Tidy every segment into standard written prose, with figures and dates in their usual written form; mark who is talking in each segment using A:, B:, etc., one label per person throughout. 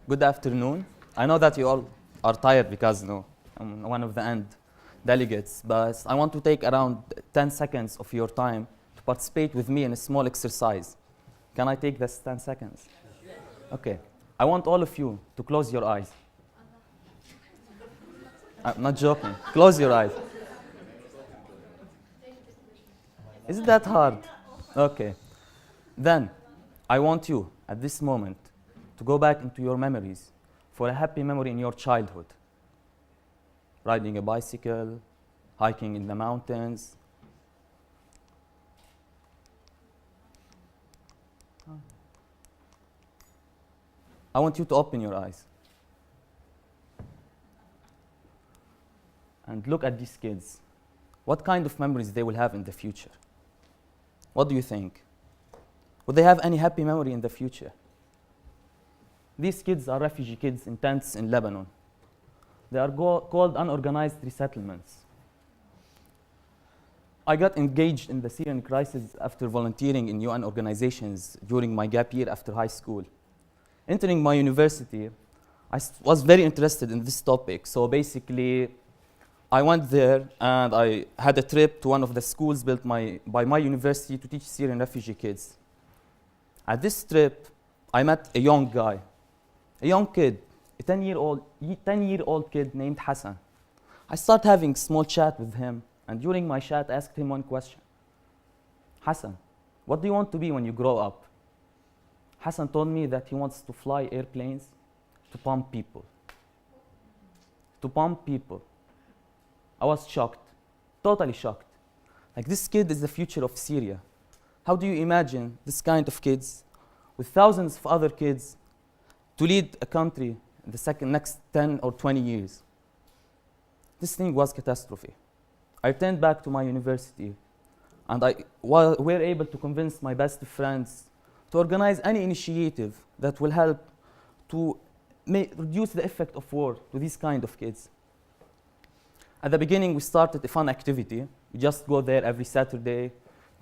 A: Good afternoon. I know that you all are tired because I'm one of the end delegates, but I want to take around 10 seconds of your time to participate with me in a small exercise. Can I take this 10 seconds? Okay. I want all of you to close your eyes. I'm not joking. Close your eyes. Is it that hard? Okay. Then, I want you, at this moment, to go back into your memories for a happy memory in your childhood. Riding a bicycle, hiking in the mountains. I want you to open your eyes and look at these kids. What kind of memories they will have in the future? What do you think? Would they have any happy memory in the future? These kids are refugee kids in tents in Lebanon. They are called unorganized resettlements. I got engaged in the Syrian crisis after volunteering in UN organizations during my gap year after high school. Entering my university, I was very interested in this topic. So basically, I went there and I had a trip to one of the schools built by my university to teach Syrian refugee kids. At this trip, I met a young guy, a young kid, a 10-year-old kid named Hassan. I started having a small chat with him, and during my chat, I asked him one question. Hassan, what do you want to be when you grow up? Hassan told me that he wants to fly airplanes to pump people. To pump people. I was shocked, totally shocked. Like, this kid is the future of Syria. How do you imagine this kind of kids with thousands of other kids to lead a country in the next 10 or 20 years? This thing was catastrophe. I returned back to my university, and were able to convince my best friends to organize any initiative that will help to reduce the effect of war to these kind of kids. At the beginning, we started a fun activity. We just go there every Saturday,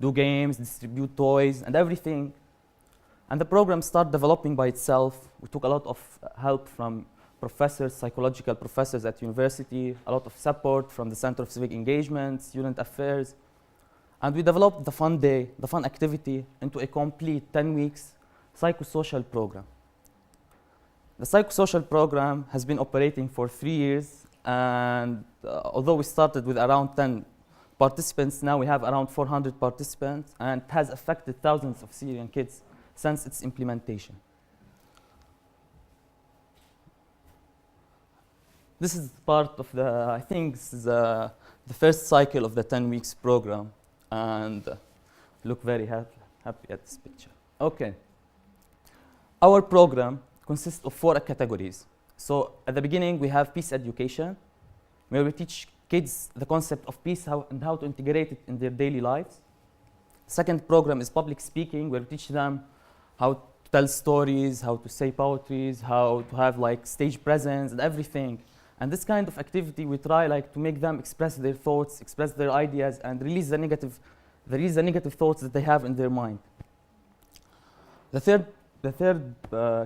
A: do games, distribute toys, and everything. And the program started developing by itself. We took a lot of help from professors, psychological professors at university, a lot of support from the Center of Civic Engagement, Student Affairs. And we developed the fun day, the fun activity, into a complete 10 weeks psychosocial program. The psychosocial program has been operating for 3 years, and although we started with around 10 participants, now we have around 400 participants, and it has affected thousands of Syrian kids since its implementation. This is part of I think this is the first cycle of the 10 weeks program, and look very happy at this picture. Okay. Our program consists of 4 categories. So at the beginning, we have peace education, where we teach kids the concept of peace and how to integrate it in their daily lives. Second program is public speaking, where we teach them how to tell stories, how to say poetries, how to have like stage presence and everything. And this kind of activity, we try like to make them express their thoughts, express their ideas, and release the negative thoughts that they have in their mind. The third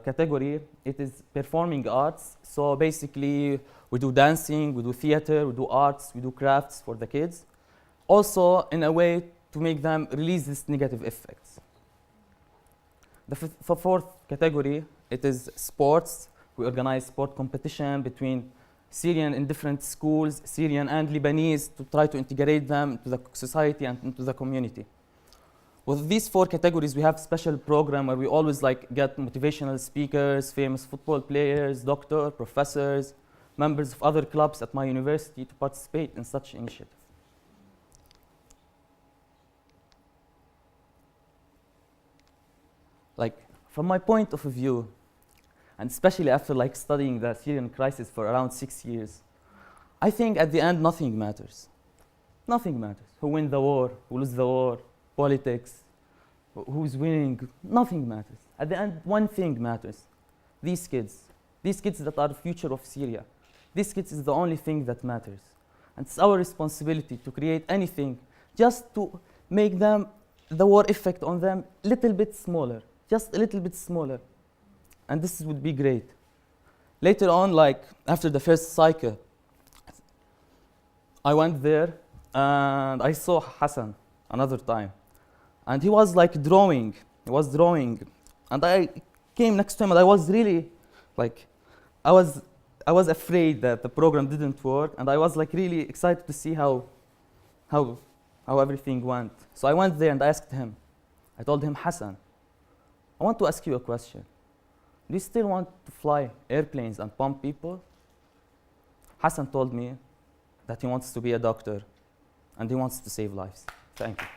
A: category, it is performing arts. So basically, we do dancing, we do theater, we do arts, we do crafts for the kids. Also, in a way to make them release these negative effects. The fourth category, it is sports. We organize sport competition between Syrian in different schools, Syrian and Lebanese, to try to integrate them into the society and into the community. With these 4 categories, we have special program where we always like get motivational speakers, famous football players, doctors, professors, members of other clubs at my university to participate in such initiatives. Like, from my point of view, and especially after like studying the Syrian crisis for around 6 years, I think at the end nothing matters. Nothing matters. Who wins the war, who loses the war, politics, who's winning, nothing matters. At the end, one thing matters. These kids that are the future of Syria. These kids is the only thing that matters. And it's our responsibility to create anything just to make them, the war effect on them, little bit smaller, just a little bit smaller. And this would be great. Later on, like after the first cycle, I went there and I saw Hassan another time. And he was like drawing, he was drawing. And I came next to him and I was really like, I was afraid that the program didn't work, and I was like really excited to see how everything went. So I went there and I asked him, I told him, Hassan, I want to ask you a question. Do you still want to fly airplanes and pump people? Hassan told me that he wants to be a doctor and he wants to save lives. Thank you.